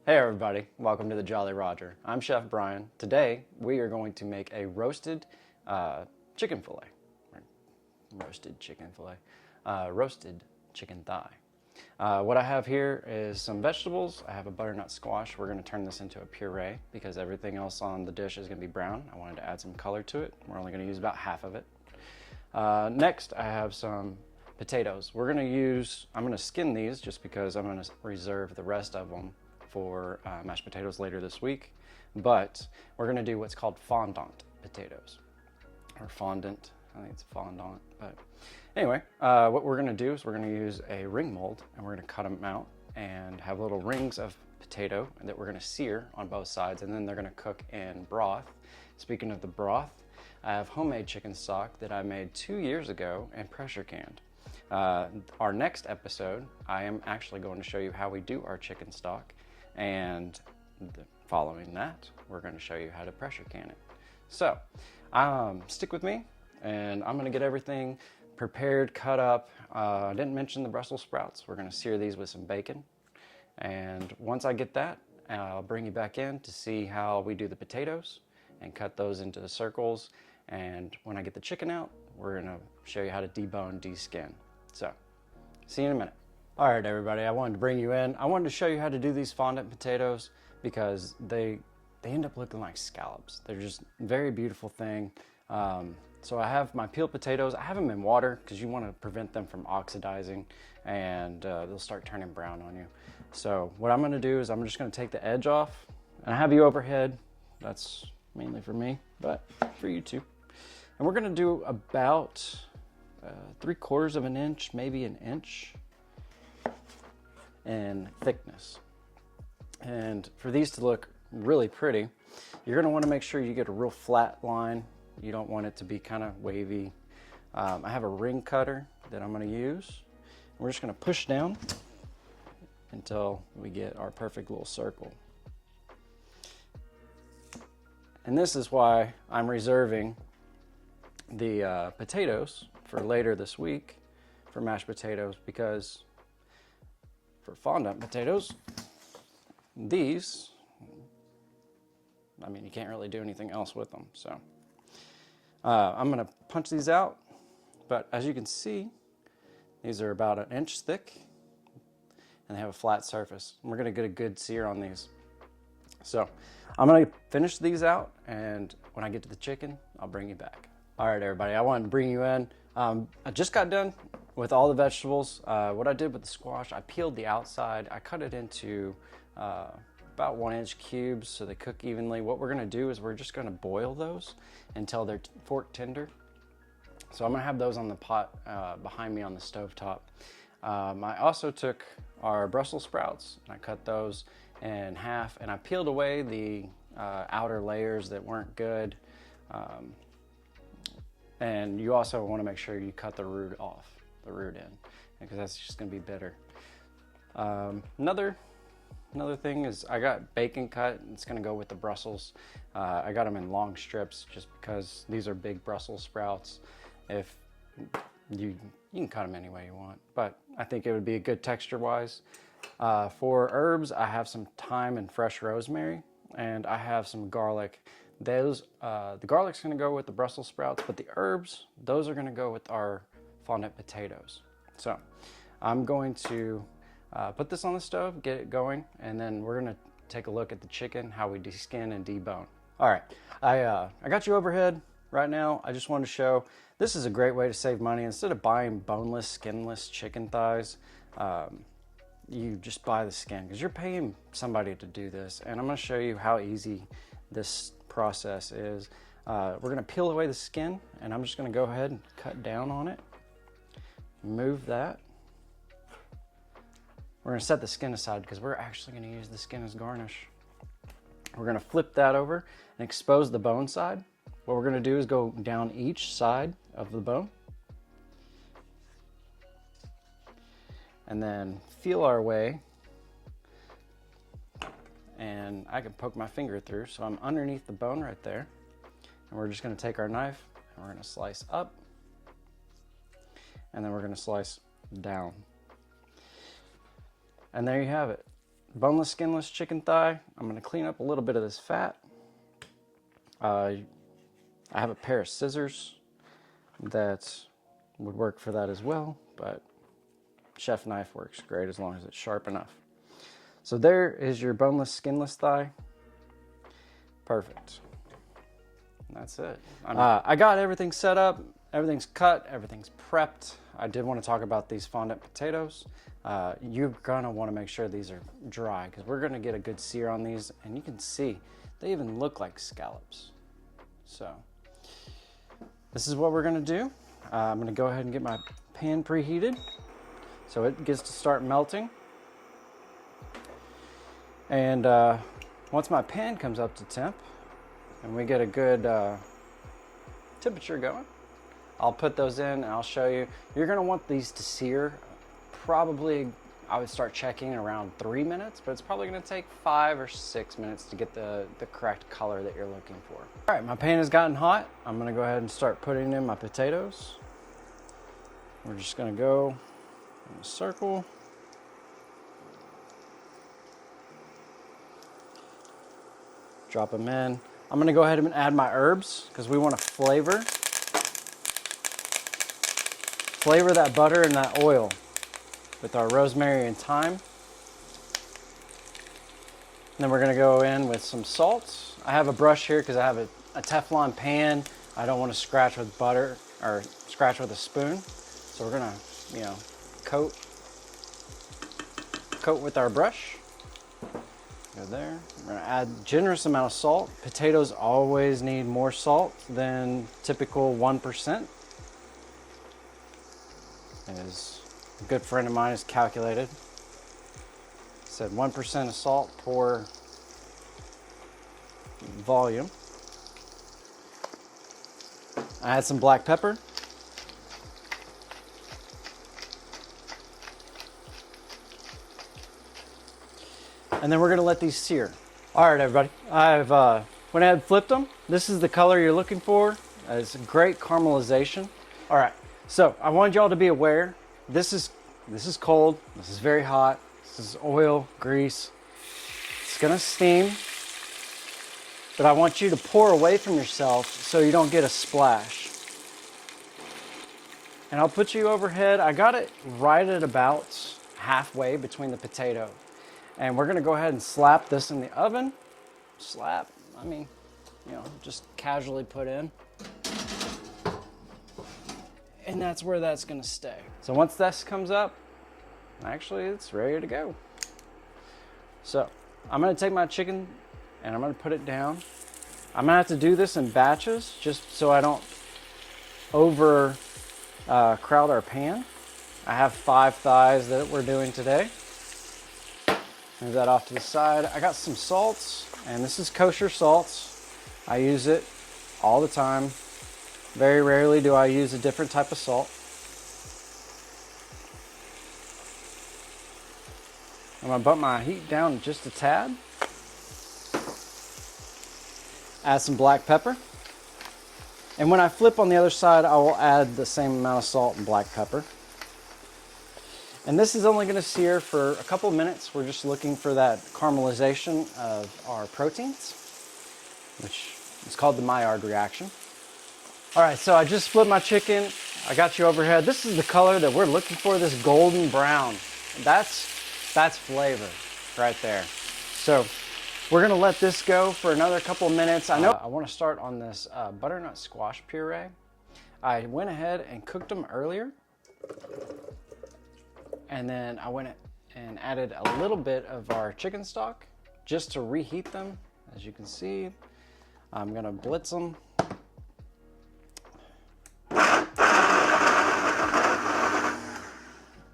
Hey everybody, welcome to the Jolly Roger. I'm Chef Brian. Today we are going to make a roasted chicken fillet. Roasted chicken fillet. Roasted chicken thigh. What I have here is some vegetables. I have a butternut squash. We're going to turn this into a puree because everything else on the dish is going to be brown. I wanted to add some color to it. We're only going to use about half of it. Next I have some potatoes. I'm going to skin these just because I'm going to reserve the rest of them for mashed potatoes later this week, but we're going to do what's called fondant potatoes, or fondant. I think it's fondant, but anyway, what we're going to do is we're going to use a ring mold and we're going to cut them out and have little rings of potato that we're going to sear on both sides, and then they're going to cook in broth. Speaking of the broth, I have homemade chicken stock that I made 2 years ago and pressure canned. Our next episode, I am actually going to show you how we do our chicken stock, and following that, we're going to show you how to pressure can it. So, stick with me, and I'm going to get everything prepared, cut up. I didn't mention the Brussels sprouts. We're going to sear these with some bacon, and once I get that, I'll bring you back in to see how we do the potatoes and cut those into the circles. And when I get the chicken out, we're going to show you how to debone, deskin. So, see you in a minute. All right, everybody, I wanted to bring you in. I wanted to show you how to do these fondant potatoes because they end up looking like scallops. They're just a very beautiful thing. So I have my peeled potatoes. I have them in water because you want to prevent them from oxidizing, and they'll start turning brown on you. So what I'm going to do is I'm just going to take the edge off, and I have you overhead. That's mainly for me, but for you too. And we're going to do about 3/4 of an inch, maybe an inch in thickness. And for these to look really pretty, you're going to want to make sure you get a real flat line. You don't want it to be kind of wavy. I have a ring cutter that I'm going to use. We're just going to push down until we get our perfect little circle. And this is why I'm reserving the potatoes for later this week for mashed potatoes, because for fondant potatoes, these, I mean, you can't really do anything else with them. So I'm going to punch these out, but as you can see, these are about an inch thick and they have a flat surface. And we're going to get a good sear on these. So I'm going to finish these out, and when I get to the chicken, I'll bring you back. All right, everybody, I wanted to bring you in. I just got done with all the vegetables. What I did with the squash, I peeled the outside. I cut it into about 1-inch cubes so they cook evenly. What we're going to do is we're just going to boil those until they're fork tender. So I'm going to have those on the pot behind me on the stovetop. I also took our Brussel sprouts and I cut those in half, and I peeled away the outer layers that weren't good. And you also want to make sure you cut the root off, the root in, because that's just going to be bitter. Another thing is I got bacon cut. It's going to go with the Brussels. I got them in long strips just because these are big Brussels sprouts. If you can cut them any way you want, but I think it would be a good texture-wise. For herbs, I have some thyme and fresh rosemary, and I have some garlic. The garlic's going to go with the Brussels sprouts, but the herbs, those are going to go with our fondant potatoes. So I'm going to put this on the stove, get it going, and then we're going to take a look at the chicken, how we deskin and debone. All right, I got you overhead right now. I just wanted to show this is a great way to save money. Instead of buying boneless, skinless chicken thighs, you just buy the skin because you're paying somebody to do this. And I'm going to show you how easy this process is. We're going to peel away the skin, and I'm just going to go ahead and cut down on it. Move that. We're going to set the skin aside because we're actually going to use the skin as garnish. We're going to flip that over and expose the bone side. What we're going to do is go down each side of the bone and then feel our way. And I can poke my finger through, so I'm underneath the bone right there. And we're just going to take our knife and we're going to slice up, and then we're going to slice down. And there you have it. boneless, skinless chicken thigh. I'm gonna clean up a little bit of this fat. I have a pair of scissors that would work for that as well, but chef knife works great as long as it's sharp enough. So there is your boneless, skinless thigh. Perfect. That's it. I got everything set up, everything's cut, everything's prepped. I did want to talk about these fondant potatoes. You're gonna want to make sure these are dry because we're gonna get a good sear on these, and you can see they even look like scallops. So this is what we're gonna do. I'm gonna go ahead and get my pan preheated so it gets to start melting. And once my pan comes up to temp and we get a good temperature going, I'll put those in and I'll show you. You're gonna want these to sear probably, I would start checking around 3 minutes, but it's probably gonna take 5 or 6 minutes to get the correct color that you're looking for. All right, my pan has gotten hot. I'm gonna go ahead and start putting in my potatoes. We're just gonna go in a circle. Drop them in. I'm gonna go ahead and add my herbs because we want to flavor that butter and that oil with our rosemary and thyme. And then we're gonna go in with some salt. I have a brush here because I have a Teflon pan. I don't want to scratch with butter or scratch with a spoon. So we're gonna, coat with our brush. Go there. We're gonna add a generous amount of salt. Potatoes always need more salt than typical 1%. As a good friend of mine has calculated. Said 1% of salt per volume. I add some black pepper. And then we're gonna let these sear. All right, everybody. I've went ahead and flipped them. This is the color you're looking for. It's a great caramelization. All right, so I wanted y'all to be aware. This is cold. This is very hot. This is oil, grease. It's gonna steam, but I want you to pour away from yourself so you don't get a splash. And I'll put you overhead. I got it right at about halfway between the potato. And we're gonna go ahead and slap this in the oven. Slap, I mean, just casually put in. And that's where that's gonna stay. So once this comes up, actually it's ready to go. So I'm gonna take my chicken and I'm gonna put it down. I'm gonna have to do this in batches just so I don't over crowd our pan. I have 5 thighs that we're doing today. Move that off to the side. I got some salts, and this is kosher salts. I use it all the time. Very rarely do I use a different type of salt. I'm gonna bump my heat down just a tad. Add some black pepper. And when I flip on the other side, I will add the same amount of salt and black pepper. And this is only gonna sear for a couple of minutes. We're just looking for that caramelization of our proteins, which is called the Maillard reaction. All right, so I just flipped my chicken. I got you overhead. This is the color that we're looking for, this golden brown. That's flavor right there. So we're gonna let this go for another couple of minutes. I wanna start on this butternut squash puree. I went ahead and cooked them earlier. And then I went and added a little bit of our chicken stock just to reheat them. As you can see, I'm gonna blitz them.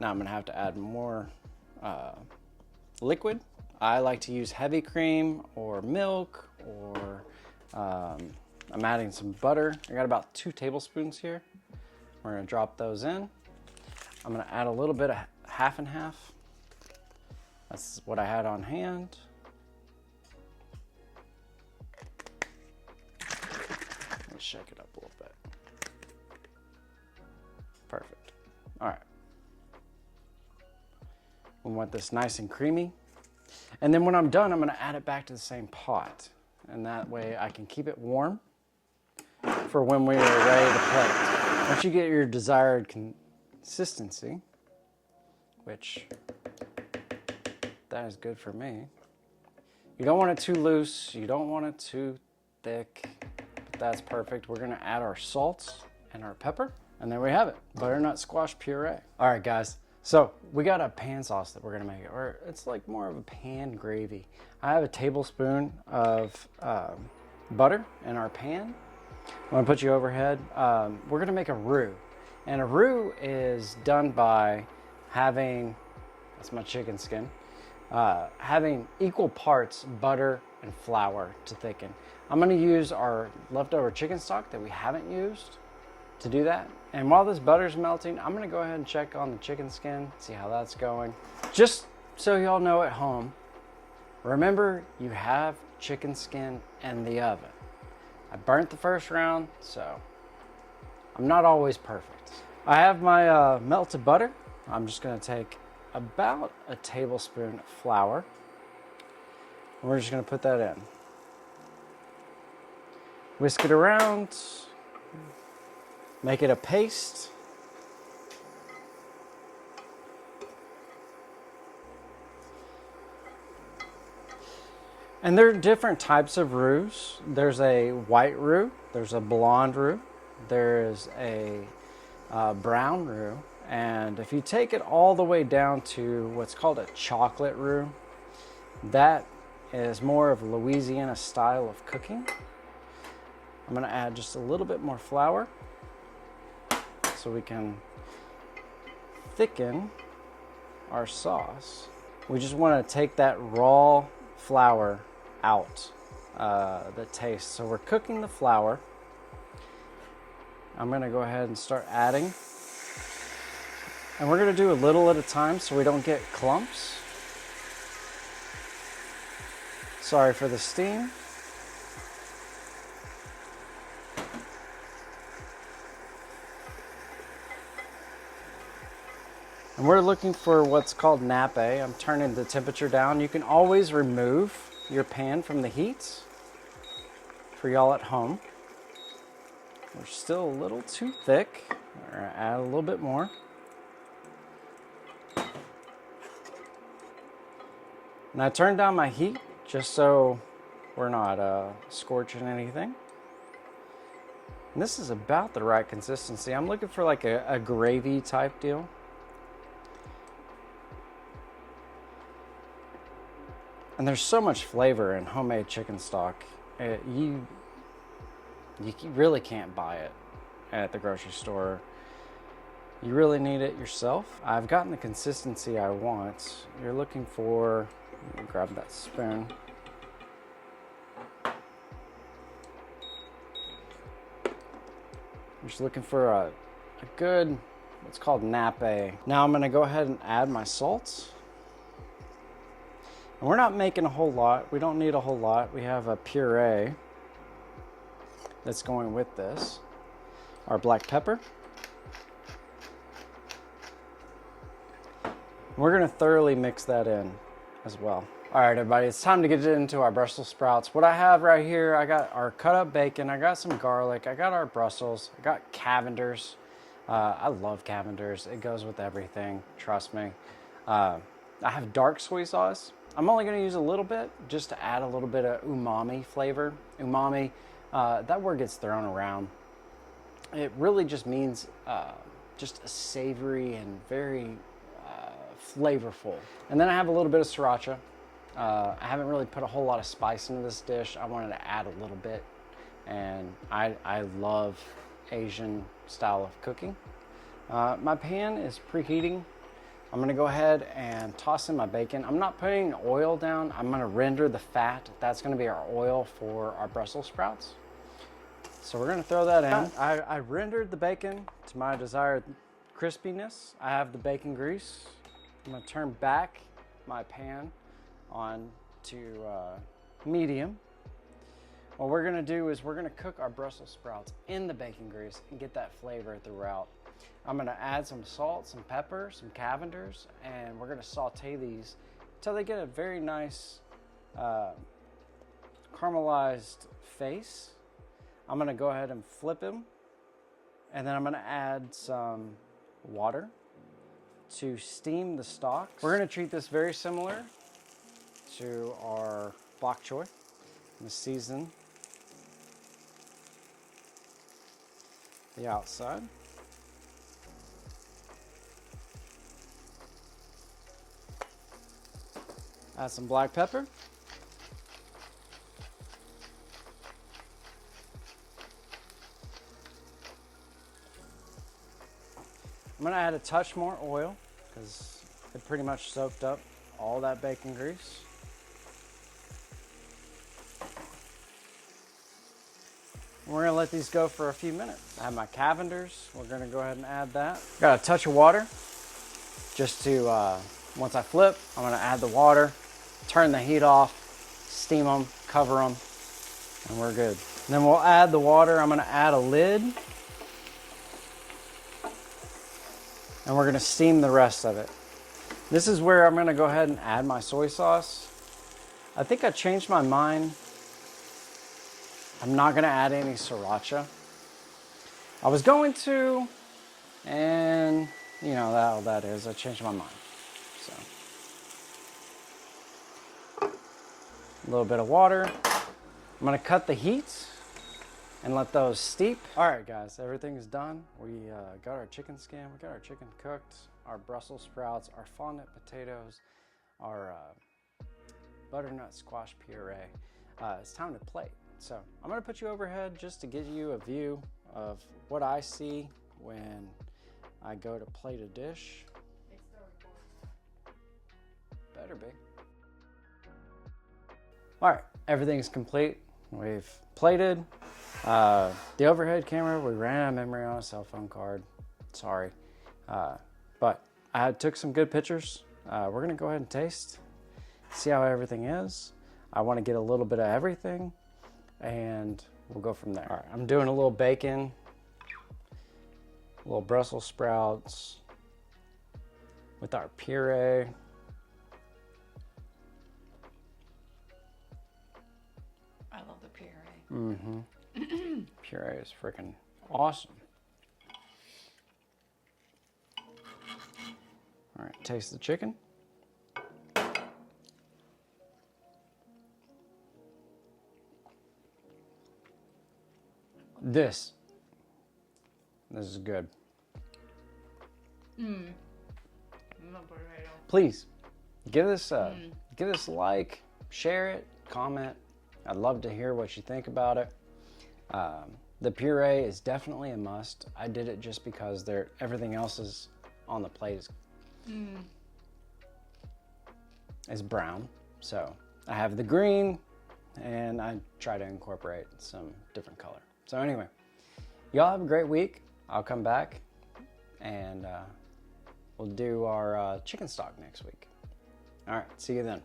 Now I'm gonna have to add more liquid. I like to use heavy cream or milk, or I'm adding some butter. I got about 2 tablespoons here. We're gonna drop those in. I'm gonna add a little bit of half and half. That's what I had on hand. Let's shake it up a little bit. Perfect. All right. We want this nice and creamy. And then when I'm done, I'm gonna add it back to the same pot. And that way I can keep it warm for when we are ready to plate. Once you get your desired consistency, which that is good for me. You don't want it too loose, you don't want it too thick, but that's perfect. We're gonna add our salt and our pepper, and there we have it, butternut squash puree. All right, guys, so we got a pan sauce that we're gonna make, or it's like more of a pan gravy. I have a tablespoon of butter in our pan. I'm gonna put you overhead. We're gonna make a roux, and a roux is done by having, that's my chicken skin, having equal parts butter and flour to thicken. I'm gonna use our leftover chicken stock that we haven't used to do that. And while this butter's melting, I'm gonna go ahead and check on the chicken skin, see how that's going. Just so y'all know at home, remember you have chicken skin in the oven. I burnt the first round, so I'm not always perfect. I have my melted butter. I'm just gonna take about a tablespoon of flour. And we're just gonna put that in. Whisk it around, make it a paste. And there are different types of roux. There's a white roux, there's a blonde roux, there's a brown roux. And if you take it all the way down to what's called a chocolate roux, that is more of Louisiana style of cooking. I'm gonna add just a little bit more flour so we can thicken our sauce. We just wanna take that raw flour out, the taste. So we're cooking the flour. I'm gonna go ahead and start adding. And we're gonna do a little at a time so we don't get clumps. Sorry for the steam. And we're looking for what's called nappe. I'm turning the temperature down. You can always remove your pan from the heat for y'all at home. We're still a little too thick. We're gonna add a little bit more. And I turned down my heat just so we're not scorching anything. And this is about the right consistency. I'm looking for like a gravy type deal. And there's so much flavor in homemade chicken stock. You really can't buy it at the grocery store. You really need it yourself. I've gotten the consistency I want. You're looking for, let me grab that spoon. I'm just looking for a good, what's called nappe. Now I'm gonna go ahead and add my salt. And we're not making a whole lot. We don't need a whole lot. We have a puree that's going with this. Our black pepper. We're gonna thoroughly mix that in as well. All right, everybody, it's time to get into our Brussels sprouts. What I have right here, I got our cut up bacon, I got some garlic, I got our Brussels, I got Cavenders. I love Cavenders. It goes with everything, trust me. I have dark soy sauce. I'm only gonna use a little bit just to add a little bit of umami flavor. Umami, that word gets thrown around. It really just means just a savory and very flavorful. And then I have a little bit of sriracha. I haven't really put a whole lot of spice into this dish. I wanted to add a little bit. And I love Asian style of cooking. My pan is preheating. I'm gonna go ahead and toss in my bacon. I'm not putting oil down. I'm gonna render the fat. That's gonna be our oil for our Brussels sprouts. So we're gonna throw that in. I rendered the bacon to my desired crispiness. I have the bacon grease. I'm gonna turn back my pan on to medium. What we're gonna do is we're gonna cook our Brussels sprouts in the bacon grease and get that flavor throughout. I'm gonna add some salt, some pepper, some Cavenders, and we're gonna saute these till they get a very nice caramelized face. I'm gonna go ahead and flip them, and then I'm gonna add some water to steam the stalks. We're gonna treat this very similar to our bok choy. I'm gonna season the outside. Add some black pepper. I'm gonna add a touch more oil because it pretty much soaked up all that bacon grease. We're gonna let these go for a few minutes. I have my Cavenders. We're gonna go ahead and add that. Got a touch of water just to, once I flip, I'm gonna add the water, turn the heat off, steam them, cover them, and we're good. And then we'll add the water. I'm gonna add a lid, and we're gonna steam the rest of it. This is where I'm gonna go ahead and add my soy sauce. I think I changed my mind. I'm not gonna add any sriracha. I was going to, and you know how that is. I changed my mind. So, a little bit of water. I'm gonna cut the heat and let those steep. All right, guys, everything's done. We got our chicken skin, we got our chicken cooked, our Brussels sprouts, our fondant potatoes, our butternut squash puree. It's time to plate. So I'm gonna put you overhead just to give you a view of what I see when I go to plate a dish. Better be. All right, everything's complete. We've plated. The overhead camera, we ran out of memory on a cell phone card. Sorry. But I took some good pictures. We're gonna go ahead and taste, see how everything is. I wanna get a little bit of everything, and we'll go from there. All right, I'm doing a little bacon, a little Brussels sprouts with our puree. I love the puree. Mm-hmm. Puree is freaking awesome. All right, taste the chicken. This is good. Please give this a like, share it, comment. I'd love to hear what you think about it. The puree is definitely a must. I did it just because everything else is on the plate is brown. So I have the green, and I try to incorporate some different color. So anyway, y'all have a great week. I'll come back and we'll do our chicken stock next week. All right, see you then.